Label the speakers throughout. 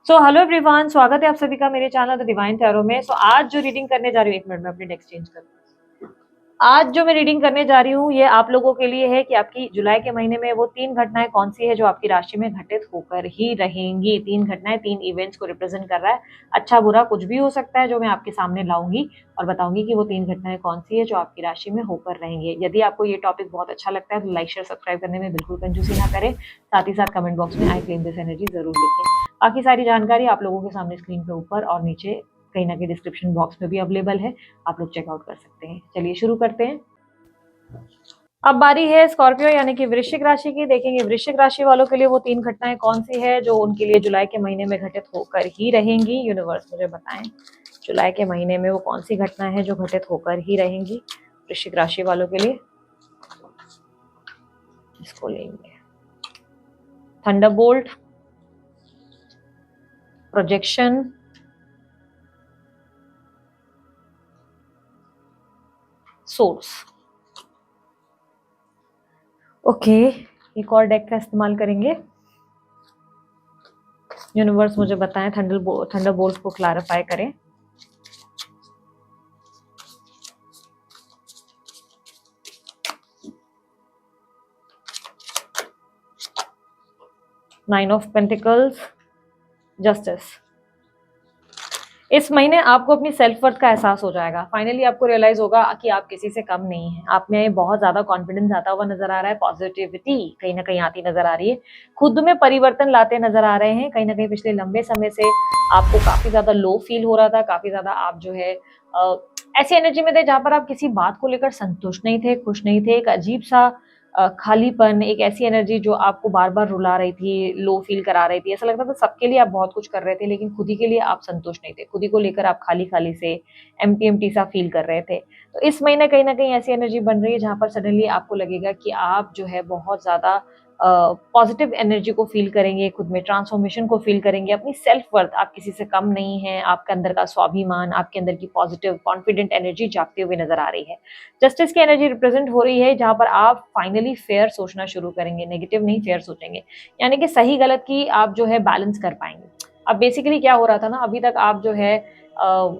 Speaker 1: So hello everyone, स्वागत है आप सभी का मेरे चैनल द डिवाइन टैरो में। आज जो रीडिंग करने जा रही हूँ, एक मिनट में अपनी डेस्क चेंज कर। आज जो मैं रीडिंग करने जा रही हूँ ये आप लोगों के लिए है कि आपकी जुलाई के महीने में वो 3 घटनाएं कौन सी है जो आपकी राशि में घटित होकर ही रहेंगी। 3 घटनाएं 3 इवेंट्स को रिप्रेजेंट कर रहा है। अच्छा बुरा कुछ भी हो सकता है जो मैं आपके सामने लाऊंगी और बताऊंगी कि वो 3 घटनाएं कौन सी है जो आपकी राशि में होकर रहेंगे। यदि आपको ये टॉपिक बहुत अच्छा लगता है तो लाइक शेयर सब्सक्राइब करने में बिल्कुल कंजूसी ना करें। साथ ही साथ कमेंट बॉक्स में आई क्लेम दिस एनर्जी जरूर लिखें। बाकी सारी जानकारी आप लोगों के सामने स्क्रीन पे ऊपर और नीचे कहीं ना कहीं डिस्क्रिप्शन बॉक्स में भी अवेलेबल है, आप लोग चेकआउट कर सकते हैं। चलिए शुरू करते हैं। अब बारी है स्कॉर्पियो यानी कि वृश्चिक राशि की। देखेंगे वृश्चिक राशि वालों के लिए वो 3 घटनाएं कौन सी है जो उनके लिए जुलाई के महीने में घटित होकर ही रहेंगी। यूनिवर्स मुझे बताएं जुलाई के महीने में वो कौन सी घटना है जो घटित होकर ही रहेंगी वृश्चिक राशि वालों के लिए। इसको लेंगे थंडरबोल्ट, प्रोजेक्शन, सोर्स। ओके, एक और डेक का इस्तेमाल करेंगे। यूनिवर्स मुझे बताएं थंडरबोल्ट को क्लैरिफाई करें। Nine of pentacles, justice. इस महीने आपको अपनी सेल्फ वर्थ का एहसास हो जाएगा। फाइनली आपको रियलाइज होगा कि आप किसी से कम नहीं हैं। आप में बहुत ज्यादा कॉन्फिडेंस आता हुआ नजर आ रहा है, पॉजिटिविटी कहीं ना कहीं आती नजर आ रही है, खुद में परिवर्तन लाते नजर आ रहे हैं। कहीं ना कहीं पिछले लंबे समय से आपको काफी ज्यादा लो फील हो रहा था, काफी ज्यादा आप जो है ऐसी एनर्जी में थे जहां पर आप किसी बात को लेकर संतुष्ट नहीं थे, खुश नहीं थे। एक अजीब सा खालीपन, एक ऐसी एनर्जी जो आपको बार बार रुला रही थी, लो फील करा रही थी। ऐसा लगता था सबके लिए आप बहुत कुछ कर रहे थे लेकिन खुद ही के लिए आप संतुष्ट नहीं थे। खुद ही को लेकर आप खाली खाली से एम्प्टी एम्प्टी सा फील कर रहे थे। तो इस महीने कहीं ना कहीं ऐसी एनर्जी बन रही है जहां पर सडनली आपको लगेगा कि आप जो है बहुत ज्यादा पॉजिटिव एनर्जी को फील करेंगे, खुद में ट्रांसफॉर्मेशन को फील करेंगे, अपनी सेल्फ वर्थ, आप किसी से कम नहीं है, आपके अंदर का स्वाभिमान, आपके अंदर की पॉजिटिव कॉन्फिडेंट एनर्जी जागते हुए नजर आ रही है। जस्टिस की एनर्जी रिप्रेजेंट हो रही है जहां पर आप फाइनली फेयर सोचना शुरू करेंगे, नेगेटिव नहीं फेयर सोचेंगे। यानी कि सही गलत की आप जो है बैलेंस कर पाएंगे। अब बेसिकली क्या हो रहा था ना, अभी तक आप जो है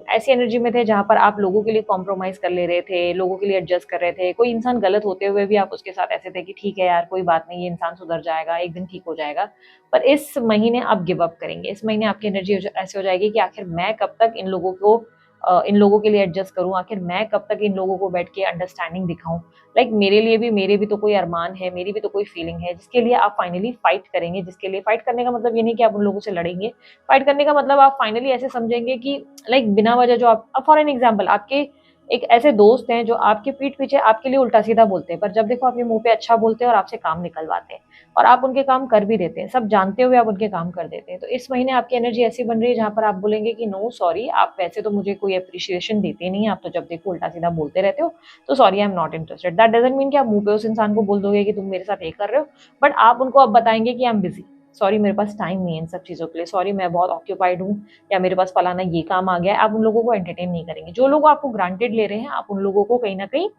Speaker 1: ऐसी एनर्जी में थे जहां पर आप लोगों के लिए कॉम्प्रोमाइज कर ले रहे थे, लोगों के लिए एडजस्ट कर रहे थे। कोई इंसान गलत होते हुए भी आप उसके साथ ऐसे थे कि ठीक है यार कोई बात नहीं, ये इंसान सुधर जाएगा, एक दिन ठीक हो जाएगा। पर इस महीने आप गिव अप करेंगे। इस महीने आपकी एनर्जी ऐसे हो जाएगी कि आखिर मैं कब तक इन लोगों के लिए एडजस्ट करूं, आखिर मैं कब तक इन लोगों को बैठ के अंडरस्टैंडिंग दिखाऊं। लाइक मेरे भी तो कोई अरमान है, मेरी भी तो कोई फीलिंग है जिसके लिए आप फाइनली फाइट करेंगे। जिसके लिए फाइट करने का मतलब ये नहीं कि आप उन लोगों से लड़ेंगे। फाइट करने का मतलब आप फाइनली ऐसे समझेंगे कि लाइक बिना वजह जो आप, फॉर एन एग्जाम्पल, आपके एक ऐसे दोस्त हैं जो आपके पीठ पीछे आपके लिए उल्टा सीधा बोलते हैं, पर जब देखो आपके मुंह पे अच्छा बोलते हैं और आपसे काम निकलवाते हैं और आप उनके काम कर भी देते हैं, सब जानते हुए आप उनके काम कर देते हैं। तो इस महीने आपकी एनर्जी ऐसी बन रही है जहां पर आप बोलेंगे कि नो सॉरी, आप वैसे तो मुझे कोई अप्रिशिएशन देते नहीं, आप तो जब देखो उल्टा सीधा बोलते रहते हो, तो sorry I am not interested. That doesn't mean कि आप मुंह पे उस इंसान को बोल दोगे कि तुम मेरे साथ ये कर रहे हो, बट आप उनको अब बताएंगे कि आई एम बिजी, सॉरी मेरे पास टाइम नहीं है इन सब चीज़ों के लिए, सॉरी मैं बहुत ऑक्यूपाइड हूँ, या मेरे पास फलाना ये काम आ गया है। आप उन लोगों को एंटरटेन नहीं करेंगे। जो लोग आपको ग्रांटेड ले रहे हैं आप उन लोगों को कहीं ना कहीं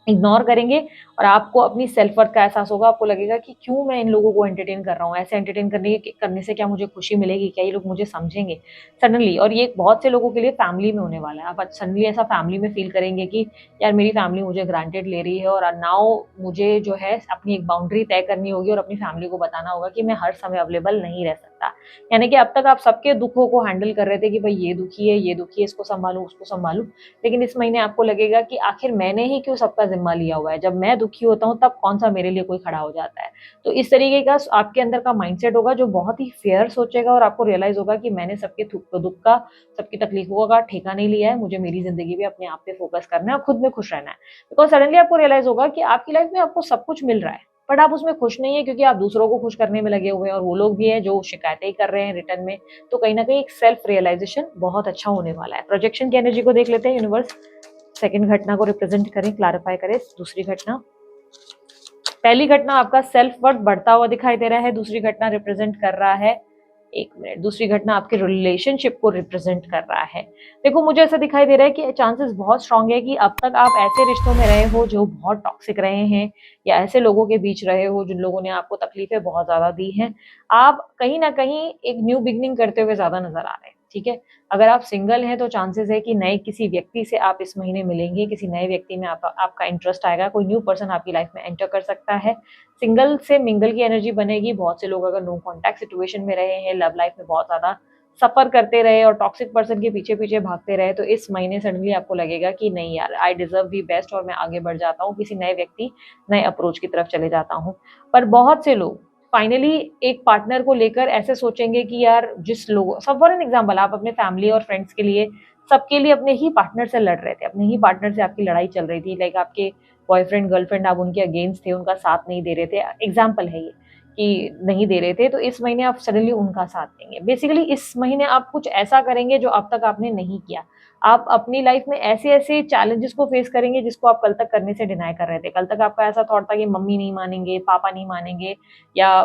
Speaker 1: इग्नोर करेंगे और आपको अपनी सेल्फ वर्थ का एहसास होगा। आपको लगेगा कि क्यों मैं इन लोगों को एंटरटेन कर रहा हूँ, ऐसे एंटरटेन करने से क्या मुझे खुशी मिलेगी, क्या ये लोग मुझे समझेंगे सडनली। और ये बहुत से लोगों के लिए फैमिली में होने वाला है। आप सडनली ऐसा फैमिली में फील करेंगे कि यार मेरी फैमिली मुझे ग्रांटेड ले रही है और नाउ मुझे जो है अपनी एक बाउंड्री तय करनी होगी और अपनी फैमिली को बताना होगा कि मैं हर समय अवेलेबल नहीं रह सकता। यानी कि अब तक आप सबके दुखों को हैंडल कर रहे थे कि भाई ये दुखी है, ये दुखी है, इसको संभालू, उसको संभालू। लेकिन इस महीने आपको लगेगा कि आखिर मैंने ही क्यों सबका जिम्मा लिया हुआ है, जब मैं दुखी होता हूँ तब कौन सा मेरे लिए कोई खड़ा हो जाता है। तो इस तरीके का आपके अंदर का माइंडसेट होगा जो बहुत ही फेयर सोचेगा और आपको रियलाइज होगा कि मैंने सबके दुख का, सबकी तकलीफों का ठेका नहीं लिया है, मुझे मेरी जिंदगी में अपने आप पे फोकस करना है और खुद में खुश रहना है। बिकॉज सडनली आपको रियलाइज होगा कि आपकी लाइफ में आपको सब कुछ मिल रहा है बट आप उसमें खुश नहीं है क्योंकि आप दूसरों को खुश करने में लगे हुए हैं और वो लोग भी हैं जो शिकायतें ही कर रहे हैं रिटर्न में। तो कहीं ना कहीं एक सेल्फ रियलाइजेशन बहुत अच्छा होने वाला है। प्रोजेक्शन की एनर्जी को देख लेते हैं। यूनिवर्स सेकंड घटना को रिप्रेजेंट करें, क्लैरिफाई करें। दूसरी घटना, पहली घटना आपका सेल्फ वर्थ बढ़ता हुआ दिखाई दे रहा है। दूसरी घटना रिप्रेजेंट कर रहा है एक मिनट, दूसरी घटना आपके रिलेशनशिप को रिप्रेजेंट कर रहा है। देखो मुझे ऐसा दिखाई दे रहा है कि चांसेस बहुत स्ट्रांग है कि अब तक आप ऐसे रिश्तों में रहे हो जो बहुत टॉक्सिक रहे हैं, या ऐसे लोगों के बीच रहे हो जिन लोगों ने आपको तकलीफें बहुत ज्यादा दी हैं। आप कहीं ना कहीं एक न्यू बिगनिंग करते हुए ज्यादा नजर आ रहे हैं, ठीक है। अगर आप सिंगल हैं तो चांसेस है कि नए किसी व्यक्ति से आप इस महीने मिलेंगे, किसी नए व्यक्ति में आपका इंटरेस्ट आएगा, कोई न्यू पर्सन आपकी लाइफ में एंटर कर सकता है। सिंगल से मिंगल की एनर्जी बनेगी। बहुत से लोग अगर नो कॉन्टैक्ट सिचुएशन में रहे हैं, लव लाइफ में बहुत ज्यादा सफर करते रहे और टॉक्सिक पर्सन के पीछे पीछे भागते रहे, तो इस महीने सडनली आपको लगेगा कि नहीं यार, आई डिजर्व दी बेस्ट, और मैं आगे बढ़ जाता हूँ, किसी नए व्यक्ति नए अप्रोच की तरफ चले जाता हूँ। पर बहुत से लोग फाइनली एक पार्टनर को लेकर ऐसे सोचेंगे कि यार, जिस लोग, सब फॉर एन एग्जाम्पल, आप अपने फैमिली और फ्रेंड्स के लिए, सबके लिए अपने ही पार्टनर से लड़ रहे थे, अपने ही पार्टनर से आपकी लड़ाई चल रही थी, लाइक आपके बॉयफ्रेंड गर्लफ्रेंड, आप उनके अगेंस्ट थे, उनका साथ नहीं दे रहे थे, एग्जाम्पल है ये कि नहीं दे रहे थे, तो इस महीने आप सडनली उनका साथ देंगे। बेसिकली इस महीने आप कुछ ऐसा करेंगे जो अब तक आपने नहीं किया। आप अपनी लाइफ में ऐसे ऐसे चैलेंजेस को फेस करेंगे जिसको आप कल तक करने से डिनाई कर रहे थे। कल तक आपका ऐसा थॉट था कि मम्मी नहीं मानेंगे, पापा नहीं मानेंगे, या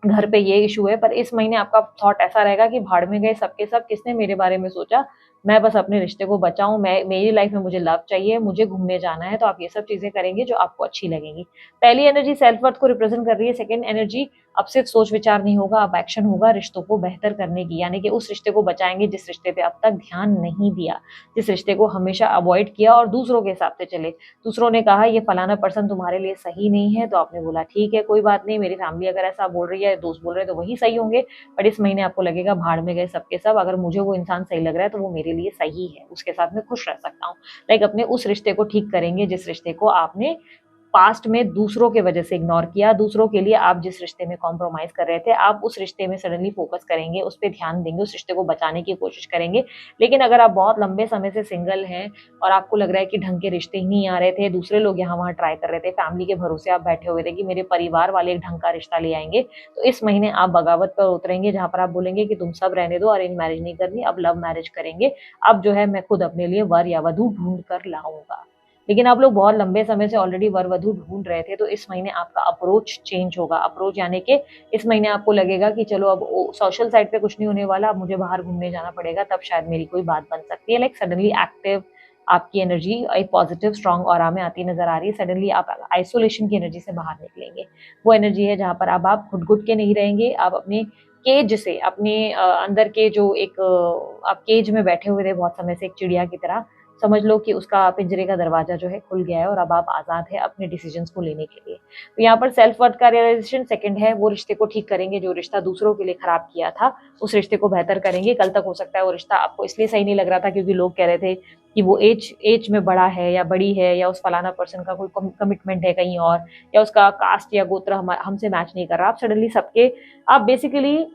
Speaker 1: घर पे ये इशू है, पर इस महीने आपका थॉट ऐसा रहेगा कि भाड़ में गए सबके सब, किसने मेरे बारे में सोचा, मैं बस अपने रिश्ते को बचाऊं, मैं, मेरी लाइफ में मुझे लव चाहिए, मुझे घूमने जाना है। तो आप ये सब चीजें करेंगे जो आपको अच्छी लगेंगी। पहली एनर्जी सेल्फ वर्थ को रिप्रेजेंट कर रही है। सेकंड एनर्जी, अब सिर्फ सोच विचार नहीं होगा, अब एक्शन होगा रिश्तों को बेहतर करने की, यानी कि उस रिश्ते को बचाएंगे जिस रिश्ते पे अब तक ध्यान नहीं दिया, जिस रिश्ते को हमेशा अवॉइड किया और दूसरों के हिसाब से चले। दूसरों ने कहा ये फलाना पर्सन तुम्हारे लिए सही नहीं है, तो आपने बोला ठीक है, कोई बात नहीं, मेरी फैमिली अगर ऐसा बोल रही है, दोस्त बोल रहे हैं, तो वही सही होंगे। बट इस महीने आपको लगेगा भाड़ में गए सबके सब, अगर मुझे वो इंसान सही लग रहा है तो वो मेरे लिए सही है, उसके साथ मैं खुश रह सकता हूँ। लाइक अपने उस रिश्ते को ठीक करेंगे जिस रिश्ते को आपने पास्ट में दूसरों के वजह से इग्नोर किया। दूसरों के लिए आप जिस रिश्ते में कॉम्प्रोमाइज कर रहे थे, आप उस रिश्ते में सडनली फोकस करेंगे, उस पर ध्यान देंगे, उस रिश्ते को बचाने की कोशिश करेंगे। लेकिन अगर आप बहुत लंबे समय से सिंगल हैं और आपको लग रहा है कि ढंग के रिश्ते ही नहीं आ रहे थे, दूसरे लोग यहाँ वहाँ ट्राई कर रहे थे, फैमिली के भरोसे आप बैठे हुए थे कि मेरे परिवार वाले एक ढंग का रिश्ता ले आएंगे, तो इस महीने आप बगावत पर उतरेंगे, जहां पर आप बोलेंगे कि तुम सब रहने दो, अरेंज मैरिज नहीं करनी, अब लव मैरिज करेंगे, अब जो है मैं खुद अपने लिए वर या वधू ढूंढ कर लाऊंगा। लेकिन आप लोग बहुत लंबे समय से ऑलरेडी वर वधू ढूंढ रहे थे, तो इस महीने आपका अप्रोच चेंज होगा। अप्रोच यानी कि इस महीने आपको लगेगा कि चलो अब सोशल साइड पे कुछ नहीं होने वाला, अब मुझे बाहर घूमने जाना पड़ेगा, तब शायद मेरी कोई बात बन सकती है। लाइक सडनली एक्टिव आपकी एनर्जी एक पॉजिटिव स्ट्रॉन्ग ऑरा में आती नजर आ रही है। सडनली आप आइसोलेशन की एनर्जी से बाहर निकलेंगे। वो एनर्जी है जहां पर अब आप घुट के नहीं रहेंगे, आप अपने केज से, अपने अंदर के जो एक आप केज में बैठे हुए थे बहुत समय से, एक चिड़िया की तरह, समझ लो कि उसका पिंजरे का दरवाजा जो है खुल गया है और अब आप आजाद है अपने डिसीजंस को लेने के लिए। तो यहाँ पर सेल्फ वर्थ का रियलाइजेशन सेकंड है, वो रिश्ते को ठीक करेंगे जो रिश्ता दूसरों के लिए खराब किया था, उस रिश्ते को बेहतर करेंगे। कल तक हो सकता है वो रिश्ता आपको इसलिए सही नहीं लग रहा था क्योंकि लोग कह रहे थे कि वो एज में बड़ा है या बड़ी है, या उस फलाना पर्सन का कोई कमिटमेंट है कहीं और, या उसका कास्ट या गोत्र हमसे मैच नहीं कर रहा। आप सडनली सबके, आप बेसिकली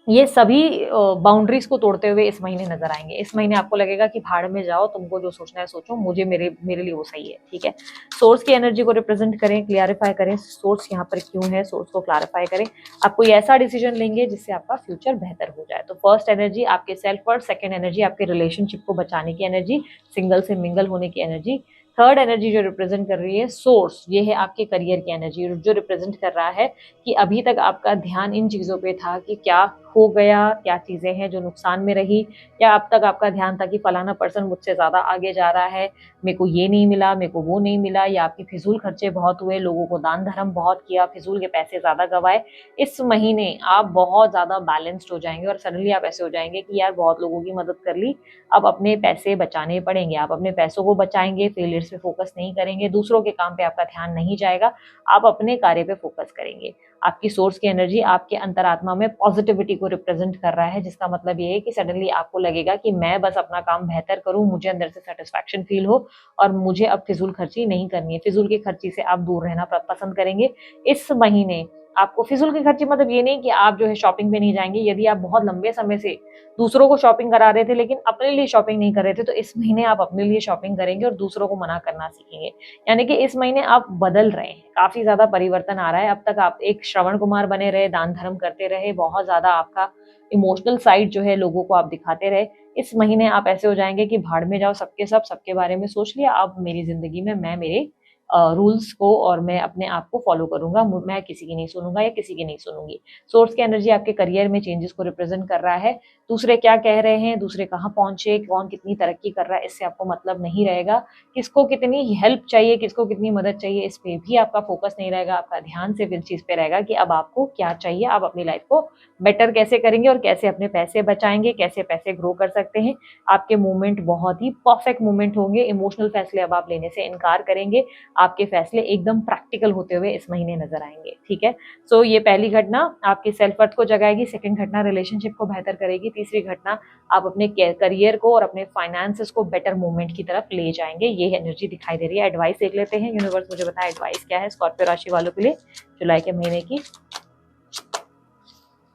Speaker 1: ये सभी बाउंड्रीज को तोड़ते हुए इस महीने नजर आएंगे। इस महीने आपको लगेगा कि भाड़ में जाओ, तुमको जो सोचना है सोचो, मुझे मेरे मेरे लिए वो सही है, ठीक है। सोर्स की एनर्जी को रिप्रेजेंट करें, क्लियरिफाई करें सोर्स यहाँ पर क्यों है, सोर्स को क्लैरिफाई करें। आप कोई ऐसा डिसीजन लेंगे जिससे आपका फ्यूचर बेहतर हो जाए। तो फर्स्ट एनर्जी आपके सेल्फ वर्थ, सेकंड एनर्जी आपके रिलेशनशिप को बचाने की एनर्जी, सिंगल से मिंगल होने की एनर्जी। थर्ड एनर्जी जो रिप्रेजेंट कर रही है सोर्स, ये है आपके करियर की एनर्जी, जो रिप्रेजेंट कर रहा है कि अभी तक आपका ध्यान इन चीजों पे था कि क्या हो गया, क्या चीजें हैं जो नुकसान में रही, या अब तक आपका ध्यान था कि फलाना पर्सन मुझसे ज्यादा आगे जा रहा है, मेरे को ये नहीं मिला, मेरे को वो नहीं मिला, या आपकी फिजूल खर्चे बहुत हुए, लोगों को दान धर्म बहुत किया, फिजूल के पैसे ज्यादा गवाए। इस महीने आप बहुत ज्यादा बैलेंस्ड हो जाएंगे और सडनली आप ऐसे हो जाएंगे कि यार बहुत लोगों की मदद कर ली, अब अपने पैसे बचाने पड़ेंगे। आप अपने पैसों को बचाएंगे, फेलियर्स पे फोकस नहीं करेंगे, दूसरों के काम पे आपका ध्यान नहीं जाएगा, आप अपने कार्य पे फोकस करेंगे। आपकी सोर्स की एनर्जी आपके अंतरात्मा में पॉजिटिविटी को रिप्रेजेंट कर रहा है, जिसका मतलब ये है कि सडनली आपको लगेगा कि मैं बस अपना काम बेहतर करूं, मुझे अंदर से सेटिस्फैक्शन फील हो और मुझे अब फिजूल खर्ची नहीं करनी है। फिजूल की खर्ची से आप दूर रहना पसंद करेंगे। इस महीने आपको फिजूल की खर्ची मतलब ये नहीं कि आप जो है शॉपिंग पे नहीं जाएंगे। यदि आप बहुत लंबे समय से दूसरों को शॉपिंग करा रहे थे लेकिन अपने लिए शॉपिंग नहीं कर रहे थे, तो इस महीने आप अपने लिए शॉपिंग करेंगे और दूसरों को मना करना सीखेंगे। यानी कि इस महीने आप बदल रहे हैं, काफी ज्यादा परिवर्तन आ रहा है। अब तक आप एक श्रवण कुमार बने रहे, दान धर्म करते रहे, बहुत ज्यादा आपका इमोशनल साइड जो है लोगों को आप दिखाते रहे। इस महीने आप ऐसे हो जाएंगे कि भाड़ में जाओ सबके सब, सबके बारे में सोच लिया, अब मेरी जिंदगी में मैं मेरे रूल्स को और मैं अपने आप को फॉलो करूंगा, मैं किसी की नहीं सुनूंगा या किसी की नहीं सुनूंगी। सोर्स की एनर्जी आपके करियर में चेंजेस को रिप्रेजेंट कर रहा है। दूसरे क्या कह रहे हैं, दूसरे कहाँ पहुंचे, कौन कितनी तरक्की कर रहा है, इससे आपको मतलब नहीं रहेगा। किसको कितनी हेल्प चाहिए, किसको कितनी मदद चाहिए, इस पे भी आपका फोकस नहीं रहेगा। आपका ध्यान सिर्फ इस चीज पे रहेगा कि अब आपको क्या चाहिए, आप अपनी लाइफ को बेटर कैसे करेंगे और कैसे अपने पैसे बचाएंगे, कैसे पैसे ग्रो कर सकते हैं। आपके मूवमेंट बहुत ही परफेक्ट मूवमेंट होंगे। इमोशनल फैसले अब आप लेने से इनकार करेंगे। आपके फैसले एकदम प्रैक्टिकल होते हुए इस महीने नजर आएंगे। ठीक है, सो ये पहली घटना आपकी सेल्फ वर्थ को जगाएगी। सेकंड घटना रिलेशनशिप को बेहतर करेगी। तीसरी घटना आप अपने करियर को और अपने फाइनेंसेस को बेटर मूवमेंट की तरफ ले जाएंगे। ये एनर्जी दिखाई दे रही है। एडवाइस देख लेते हैं, यूनिवर्स मुझे बताए एडवाइस क्या है स्कॉर्पियो राशि वालों के लिए जुलाई के महीने की।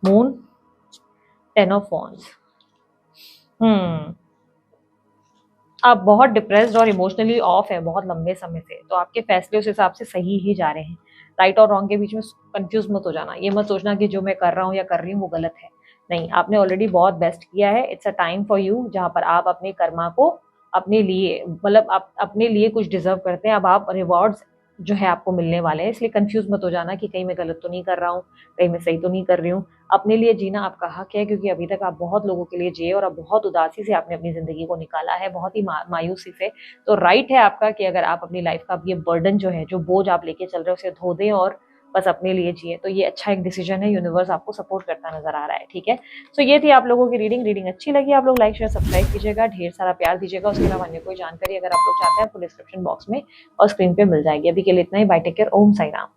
Speaker 1: Moon, 10 of wands. आप बहुत डिप्रेस्ड और इमोशनली ऑफ है बहुत लंबे समय से, तो आपके फैसले उस हिसाब से सही ही जा रहे हैं। राइट और रॉन्ग के बीच में कंफ्यूज मत हो जाना। ये मत सोचना कि जो मैं कर रहा हूँ या कर रही हूँ वो गलत है। नहीं, आपने ऑलरेडी बहुत बेस्ट किया है। It's a time for you जहाँ पर आप अपने कर्मा को अपने लिए, मतलब आप अपने लिए कुछ डिजर्व करते हैं। अब आप रिवॉर्ड्स जो है आपको मिलने वाले हैं, इसलिए कंफ्यूज मत हो जाना कि कहीं मैं गलत तो नहीं कर रहा हूँ, कहीं मैं सही तो नहीं कर रही हूँ। अपने लिए जीना आपका हक है, क्योंकि अभी तक आप बहुत लोगों के लिए जिए और अब बहुत उदासी से आपने अपनी जिंदगी को निकाला है, बहुत ही मायूसी से। तो राइट है आपका कि अगर आप अपनी लाइफ का अब ये बर्डन जो है, जो बोझ आप लेके चल रहे हो, उसे धो दें और बस अपने लिए जिए। तो ये अच्छा एक डिसीजन है। यूनिवर्स आपको सपोर्ट करता नजर आ रहा है। ठीक है, सो ये थी आप लोगों की रीडिंग अच्छी लगी आप लोग लाइक शेयर सब्सक्राइब कीजिएगा, ढेर सारा प्यार दीजिएगा। उसके अलावा अन्य कोई जानकारी अगर आप लोग चाहते हैं आपको डिस्क्रिप्शन बॉक्स में और स्क्रीन पे मिल जाएगी। अभी के लिए इतना ही। बाय, टेक केयर, ओम साई राम।